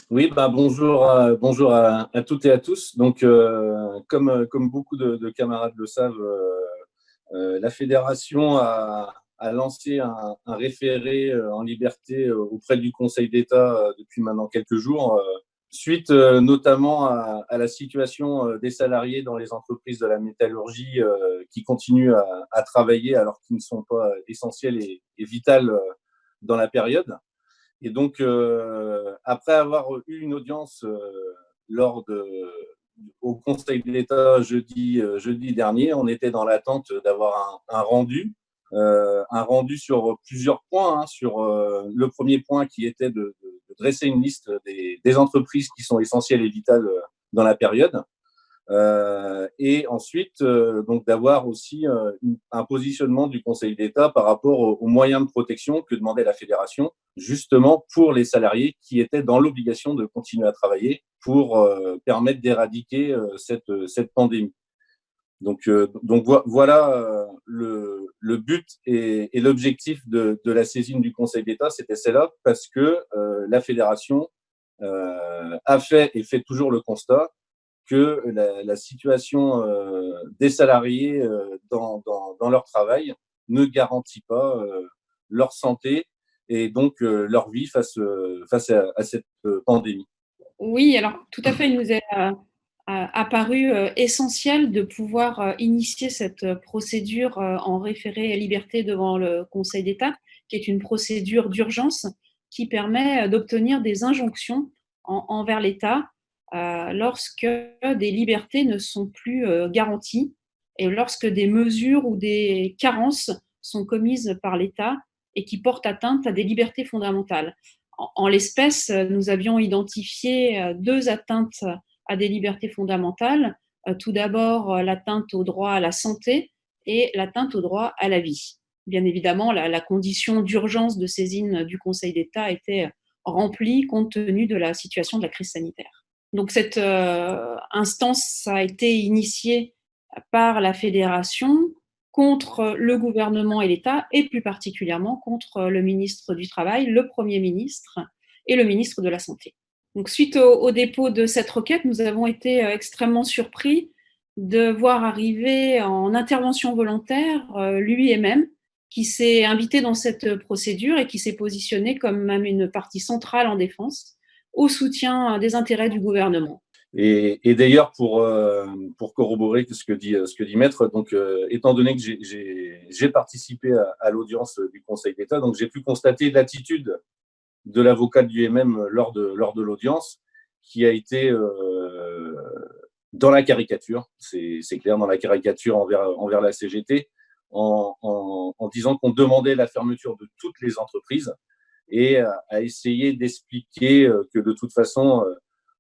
Oui, bonjour, à toutes et à tous. Donc, comme beaucoup de camarades le savent, la fédération a lancé un référé en liberté auprès du Conseil d'État depuis maintenant quelques jours, suite notamment à la situation des salariés dans les entreprises de la métallurgie qui continuent à travailler alors qu'ils ne sont pas essentiels et vitales dans la période. Et donc, après avoir eu une audience lors de, au Conseil d'État jeudi dernier, on était dans l'attente d'avoir un rendu sur plusieurs points, hein, sur le premier point qui était de dresser une liste des entreprises qui sont essentielles et vitales dans la période. Et ensuite, donc d'avoir aussi un positionnement du Conseil d'État par rapport aux moyens de protection que demandait la fédération, justement pour les salariés qui étaient dans l'obligation de continuer à travailler pour permettre d'éradiquer cette pandémie. Donc voilà le but et l'objectif de la saisine du Conseil d'État, c'était celle-là, parce que la fédération a fait et fait toujours le constat que la situation des salariés dans leur travail ne garantit pas leur santé et donc leur vie face à cette pandémie. Oui, alors tout à fait, il nous est apparu essentiel de pouvoir initier cette procédure en référé liberté devant le Conseil d'État, qui est une procédure d'urgence qui permet d'obtenir des injonctions envers l'État lorsque des libertés ne sont plus garanties et lorsque des mesures ou des carences sont commises par l'État et qui portent atteinte à des libertés fondamentales. En l'espèce, nous avions identifié deux atteintes à des libertés fondamentales. Tout d'abord, l'atteinte au droit à la santé et l'atteinte au droit à la vie. Bien évidemment, la condition d'urgence de saisine du Conseil d'État était remplie compte tenu de la situation de la crise sanitaire. Donc cette instance a été initiée par la fédération contre le gouvernement et l'État, et plus particulièrement contre le ministre du Travail, le Premier ministre et le ministre de la Santé. Donc, suite au dépôt de cette requête, nous avons été extrêmement surpris de voir arriver en intervention volontaire l'UIMM, qui s'est invité dans cette procédure et qui s'est positionné comme même une partie centrale en défense au soutien des intérêts du gouvernement. Et d'ailleurs, pour corroborer ce que dit Maître, donc, étant donné que j'ai participé à l'audience du Conseil d'État, donc j'ai pu constater l'attitude de l'avocat de l'UMM lors de l'audience, qui a été dans la caricature, c'est clair, dans la caricature envers la CGT, en disant qu'on demandait la fermeture de toutes les entreprises et à essayer d'expliquer que de toute façon,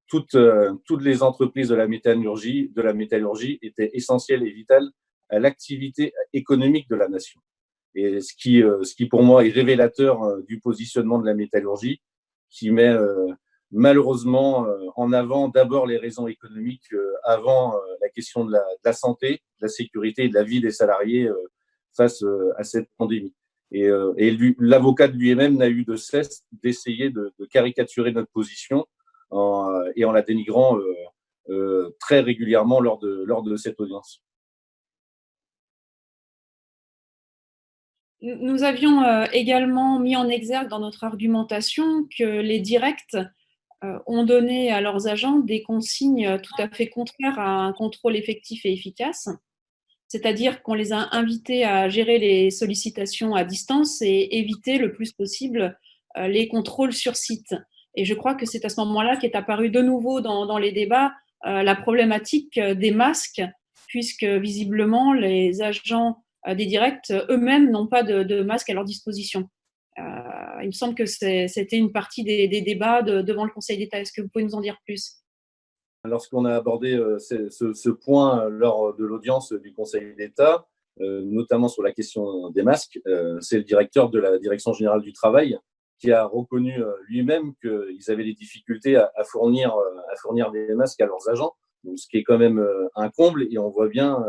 toutes les entreprises de la métallurgie étaient essentielles et vitales à l'activité économique de la nation. Et ce qui pour moi est révélateur du positionnement de la métallurgie, qui met malheureusement en avant d'abord les raisons économiques avant la question de la santé, de la sécurité et de la vie des salariés face à cette pandémie. Et l'avocat de lui-même n'a eu de cesse d'essayer de caricaturer notre position et en la dénigrant très régulièrement lors de cette audience. Nous avions également mis en exergue dans notre argumentation que les directs ont donné à leurs agents des consignes tout à fait contraires à un contrôle effectif et efficace, c'est-à-dire qu'on les a invités à gérer les sollicitations à distance et éviter le plus possible les contrôles sur site. Et je crois que c'est à ce moment-là qu'est apparue de nouveau dans les débats la problématique des masques, puisque visiblement les agents des directs eux-mêmes n'ont pas de masque à leur disposition. Il me semble que c'était une partie des débats devant le Conseil d'État. Est-ce que vous pouvez nous en dire plus? Lorsqu'on a abordé ce point lors de l'audience du Conseil d'État, notamment sur la question des masques, c'est le directeur de la Direction générale du travail qui a reconnu lui-même qu'ils avaient des difficultés à fournir des masques à leurs agents, donc, ce qui est quand même un comble, et on voit bien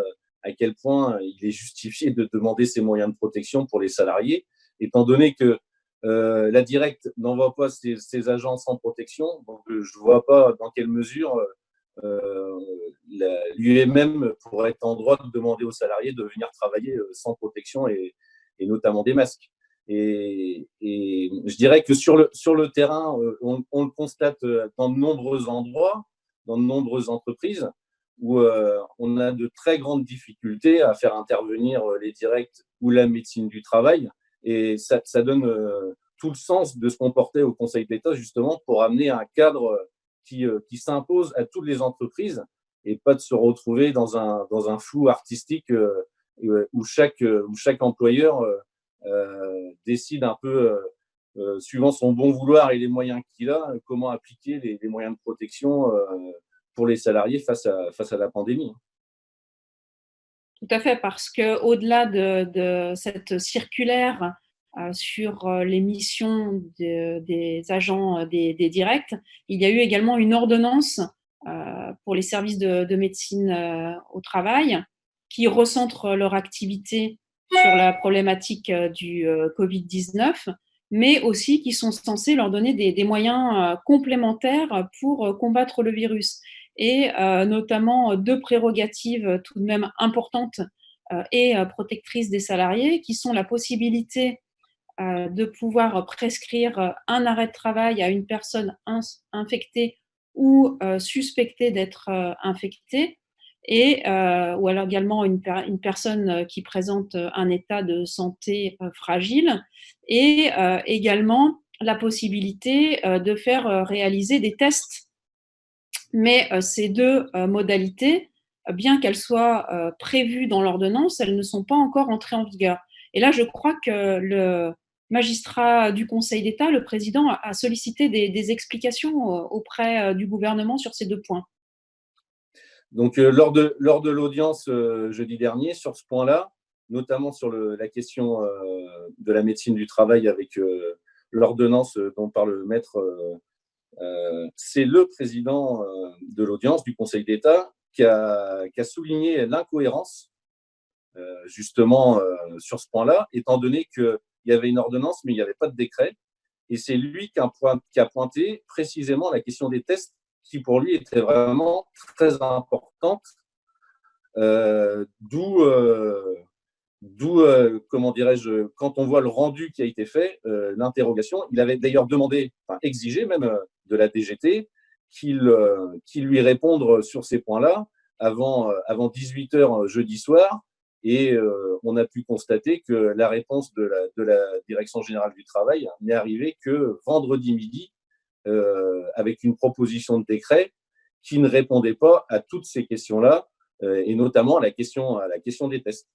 à quel point il est justifié de demander ces moyens de protection pour les salariés, étant donné que La Directe n'envoie pas ses agents sans protection, donc je ne vois pas dans quelle mesure l'UMM pourrait être en droit de demander aux salariés de venir travailler sans protection et notamment des masques. Et je dirais que sur le terrain, on le constate dans de nombreux endroits, dans de nombreuses entreprises, où on a de très grandes difficultés à faire intervenir les directs ou la médecine du travail. Et ça donne tout le sens de se comporter au Conseil d'État, justement, pour amener un cadre qui s'impose à toutes les entreprises et pas de se retrouver dans un flou artistique où chaque employeur décide un peu, suivant son bon vouloir et les moyens qu'il a, comment appliquer les moyens de protection pour les salariés face à la pandémie. Tout à fait, parce qu'au-delà de cette circulaire sur les missions des agents des directs, il y a eu également une ordonnance pour les services de médecine au travail qui recentre leur activité sur la problématique du Covid-19, mais aussi qui sont censés leur donner des moyens complémentaires pour combattre le virus. Et notamment deux prérogatives tout de même importantes et protectrices des salariés, qui sont la possibilité de pouvoir prescrire un arrêt de travail à une personne infectée ou suspectée d'être infectée, et ou alors également une personne qui présente un état de santé fragile, et également la possibilité de faire réaliser des tests. Mais ces deux modalités, bien qu'elles soient prévues dans l'ordonnance, elles ne sont pas encore entrées en vigueur. Et là, je crois que le magistrat du Conseil d'État, le président, a sollicité des explications auprès du gouvernement sur ces deux points. Donc, lors de l'audience jeudi dernier, sur ce point-là, notamment sur la question de la médecine du travail avec l'ordonnance dont parle le maître, c'est le président de l'audience du Conseil d'État qui a souligné l'incohérence justement sur ce point-là, étant donné qu'il y avait une ordonnance, mais il n'y avait pas de décret. Et c'est lui qui a pointé précisément la question des tests, qui pour lui était vraiment très importante, d'où comment dirais-je, quand on voit le rendu qui a été fait, l'interrogation. Il avait d'ailleurs demandé, enfin exigé même de la DGT qu'il lui réponde sur ces points-là avant 18h jeudi soir. Et on a pu constater que la réponse de la Direction générale du travail n'est arrivée que vendredi midi avec une proposition de décret qui ne répondait pas à toutes ces questions-là et notamment à la question des tests.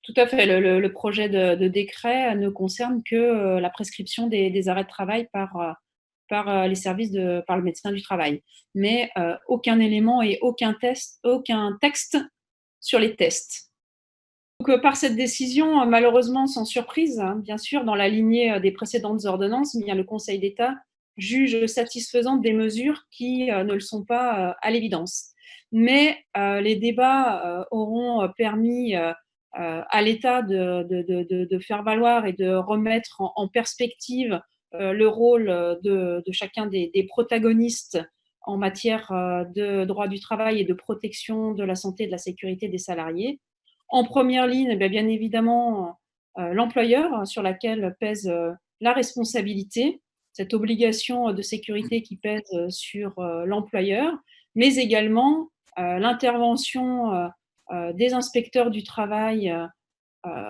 Tout à fait. Le projet de décret ne concerne que la prescription des arrêts de travail par les services par le médecin du travail, mais aucun élément et aucun texte sur les tests. Donc, par cette décision, malheureusement sans surprise, hein, bien sûr, dans la lignée des précédentes ordonnances, bien, le Conseil d'État juge satisfaisantes des mesures qui ne le sont pas à l'évidence. Mais les débats auront permis à l'État de faire valoir et de remettre en perspective le rôle de chacun des protagonistes en matière de droit du travail et de protection de la santé et de la sécurité des salariés. En première ligne, bien évidemment, l'employeur, sur laquelle pèse la responsabilité, cette obligation de sécurité qui pèse sur l'employeur, mais également l'intervention des inspecteurs du travail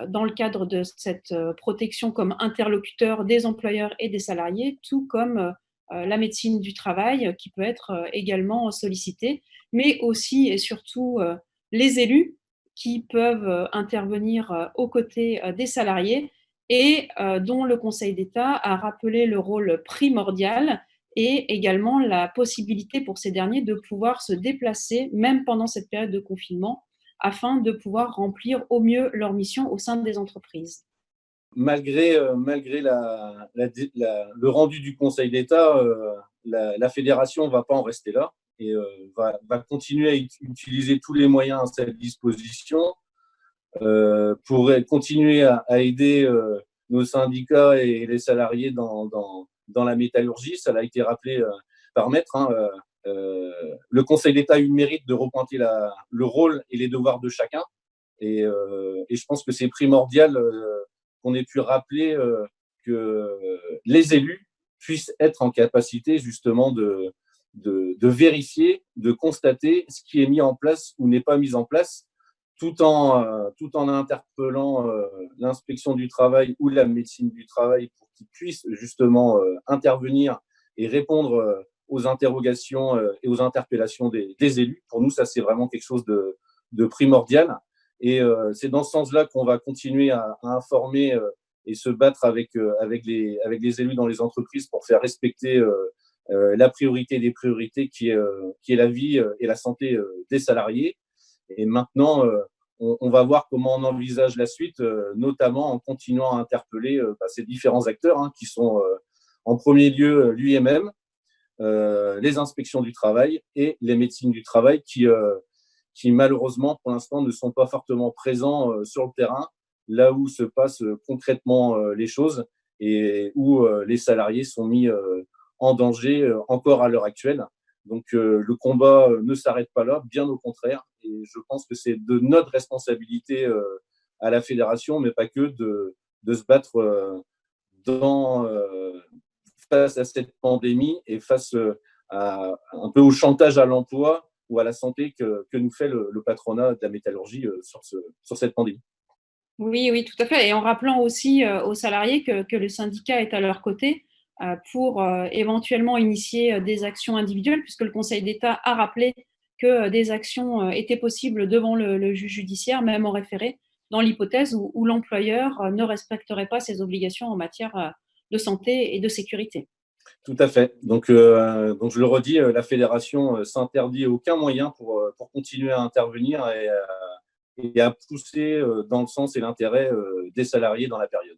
dans le cadre de cette protection comme interlocuteur des employeurs et des salariés, tout comme la médecine du travail qui peut être également sollicitée, mais aussi et surtout les élus qui peuvent intervenir aux côtés des salariés et dont le Conseil d'État a rappelé le rôle primordial et également la possibilité pour ces derniers de pouvoir se déplacer, même pendant cette période de confinement, afin de pouvoir remplir au mieux leur mission au sein des entreprises. Malgré le rendu du Conseil d'État, la fédération ne va pas en rester là et va continuer à utiliser tous les moyens à sa disposition pour continuer à aider nos syndicats et les salariés dans la métallurgie. Ça a été rappelé par Maître. Le Conseil d'État a eu le mérite de repointer le rôle et les devoirs de chacun. Et je pense que c'est primordial qu'on ait pu rappeler que les élus puissent être en capacité justement de vérifier, de constater ce qui est mis en place ou n'est pas mis en place, tout en interpellant l'inspection du travail ou la médecine du travail pour qu'ils puissent justement intervenir et répondre aux interrogations et aux interpellations des élus. Pour nous, ça, c'est vraiment quelque chose de primordial. Et c'est dans ce sens-là qu'on va continuer à informer et se battre avec les élus dans les entreprises pour faire respecter la priorité des priorités qui est la vie et la santé des salariés. Et maintenant, on va voir comment on envisage la suite, notamment en continuant à interpeller ces différents acteurs qui sont en premier lieu l'UIMM, les inspections du travail et les médecines du travail qui malheureusement pour l'instant ne sont pas fortement présents sur le terrain, là où se passent concrètement les choses et où les salariés sont mis en danger encore à l'heure actuelle. Donc le combat ne s'arrête pas là, bien au contraire. Et je pense que c'est de notre responsabilité à la fédération, mais pas que, de se battre face à cette pandémie et face un peu au chantage à l'emploi ou à la santé que nous fait le patronat de la métallurgie sur cette pandémie. Oui, oui, tout à fait. Et en rappelant aussi aux salariés que le syndicat est à leur côté pour éventuellement initier des actions individuelles, puisque le Conseil d'État a rappelé que des actions étaient possibles devant le juge judiciaire, même en référé, dans l'hypothèse où l'employeur ne respecterait pas ses obligations en matière de santé et de sécurité. Tout à fait. Donc je le redis, la fédération s'interdit aucun moyen pour continuer à intervenir et à pousser dans le sens et l'intérêt des salariés dans la période.